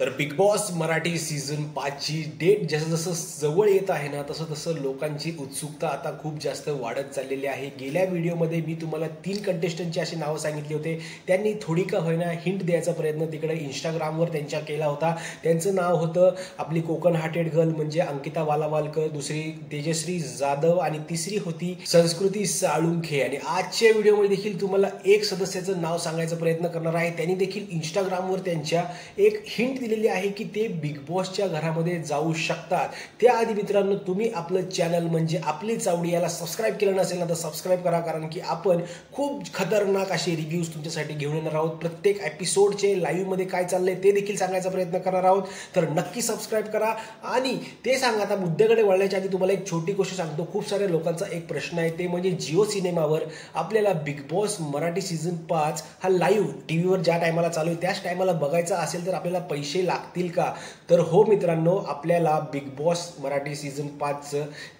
तर big boss Marathi season 5 ची date जसं जसं जवळ येत आहे ना तसं तसं लोकांची उत्सुकता आता खूप जास्त वाढत चाललेली आहे. गेल्या व्हिडिओमध्ये मी तुम्हाला 3 कंटेस्टंटची अशी नावं सांगितली होते. त्यांनी थोडी का होईना हिंट द्यायचा प्रयत्न तिकडे इंस्टाग्रामवर त्यांच्या केला होता. त्यांचं नाव होतं आपली कोकण हार्टेड गर्ल म्हणजे अंकिता वालावालकर, दुसरी तेजश्री जाधव आणि तिसरी होती संस्कृती साळुंखे. आणि आजच्या व्हिडिओमध्ये देखील तुम्हाला एक सदस्याचं नाव सांगायचा प्रयत्न करणार आहे. त्यांनी देखील इंस्टाग्रामवर त्यांच्या एक हिंट दिलेली आहे की ते बिग बॉसच्या घरामध्ये जाऊ शकतात. त्याआधी मित्रांनो तुम्ही आपलं चॅनल म्हणजे आपली चावडी याला सबस्क्राईब केलं नसेल ना तर सबस्क्राईब करा, कारण की आपण खूप खतरनाक असे रिव्ह्यूज तुमच्यासाठी घेऊन येणार आहोत. प्रत्येक एपिसोडचे लाईव्हमध्ये काय चाललंय ते देखील सांगायचा प्रयत्न करणार आहोत. तर नक्की सबस्क्राईब करा. आणि ते सांगा, आता मुद्द्याकडे वळण्याच्या आधी तुम्हाला एक छोटी गोष्ट सांगतो. खूप साऱ्या लोकांचा एक प्रश्न आहे, ते म्हणजे जिओ सिनेमावर आपल्याला बिग बॉस मराठी सीझन 5 हा लाईव्ह टीव्हीवर ज्या टायमाला चालू आहे त्याच टायमाला बघायचा असेल तर आपल्याला पैसे लागतील का? तर हो मित्रांनो, आपल्याला बिग बॉस मराठी सीझन 5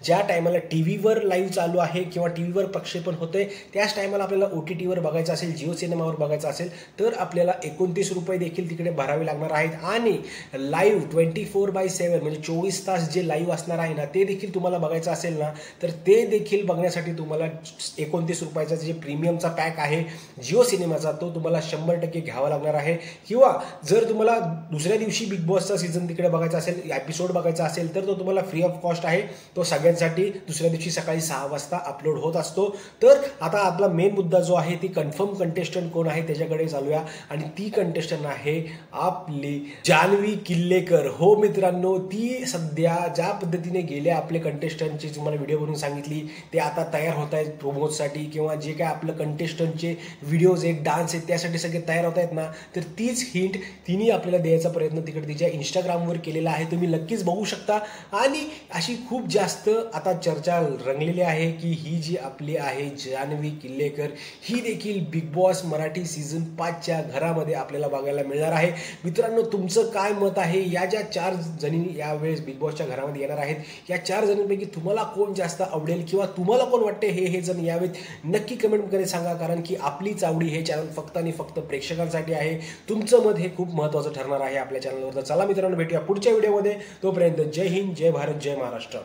ज्या टायमाला टीव्हीवर लाईव्ह चालू आहे किंवा टीव्हीवर प्रक्षेपण होतंय त्याच टायमाला आपल्याला OTTवर बघायचं असेल, जिओ सिनेमावर बघायचं असेल तर आपल्याला 29 रुपये देखील तिकडे भरावे लागणार आहेत. आणि लाईव्ह 24/7 म्हणजे 24 तास जे लाईव्ह असणार आहे ना ते देखील तुम्हाला बघायचं असेल ना तर ते देखील बघण्यासाठी तुम्हाला 29 रुपयाचा जे प्रीमियमचा पॅक आहे जिओ सिनेमाचा तो तुम्हाला 100% घ्यावा लागणार आहे. किंवा जर तुम्हाला दुसऱ्या दिवशी बिग बॉसचा सीझन तिकडे बघायचा असेल, एपिसोड बघायचा असेल तर तो तुम्हाला फ्री ऑफ कॉस्ट आहे. तो सगळ्यांसाठी दुसऱ्या दिवशी सकाळी 6 वाजता अपलोड होत असतो. तर आता आपला मेन मुद्दा जो आहे ती कन्फर्म कंटेस्टंट कोण आहे त्याच्याकडे चालूया. आणि ती कंटेस्टंट आहे आपली जान्हवी किल्लेकर. हो मित्रांनो, ती सध्या ज्या पद्धतीने गेल्या आपले कंटेस्टंटची तुम्हाला व्हिडिओ बनवून सांगितली ते आता तयार होत आहेत प्रोमोसाठी, किंवा जे काय आपलं कंटेस्टंटचे व्हिडिओज एक डान्स आहेत त्यासाठी सगळे तयार होत आहेत ना, तर तीच हिंट तिने आपल्याला द्यायचा प्रयत्न तिकडे तिच्या इंस्टाग्रामवर केलेला आहे. तुम्ही नक्कीच बघू शकता. आणि अशी खूप जास्त आता चर्चा रंगलेली आहे की ही जी आपली आहे जान्हवी किल्लेकर ही देखील बिग बॉस मराठी सीझन 5च्या घरामध्ये आपल्याला बघायला मिळणार आहे. मित्रांनो, तुमचं काय मत आहे? या ज्या 4 जणी यावेळेस बिग बॉसच्या घरामध्ये येणार आहेत या 4 जणींपैकी तुम्हाला कोण जास्त आवडेल किंवा तुम्हाला कोण वाटते हे जण यावेत नक्की कमेंटमध्ये सांगा, कारण की आपली चावडी हे चॅनल फक्त आणि फक्त प्रेक्षकांसाठी आहे. तुमचं मत हे खूप महत्त्वाचं ठरणार आहे आपल्या चॅनलवर. तर चला मित्रांनो, भेटूया पुढच्या व्हिडिओमध्ये. तोपर्यंत जय हिंद, जय भारत, जय महाराष्ट्र.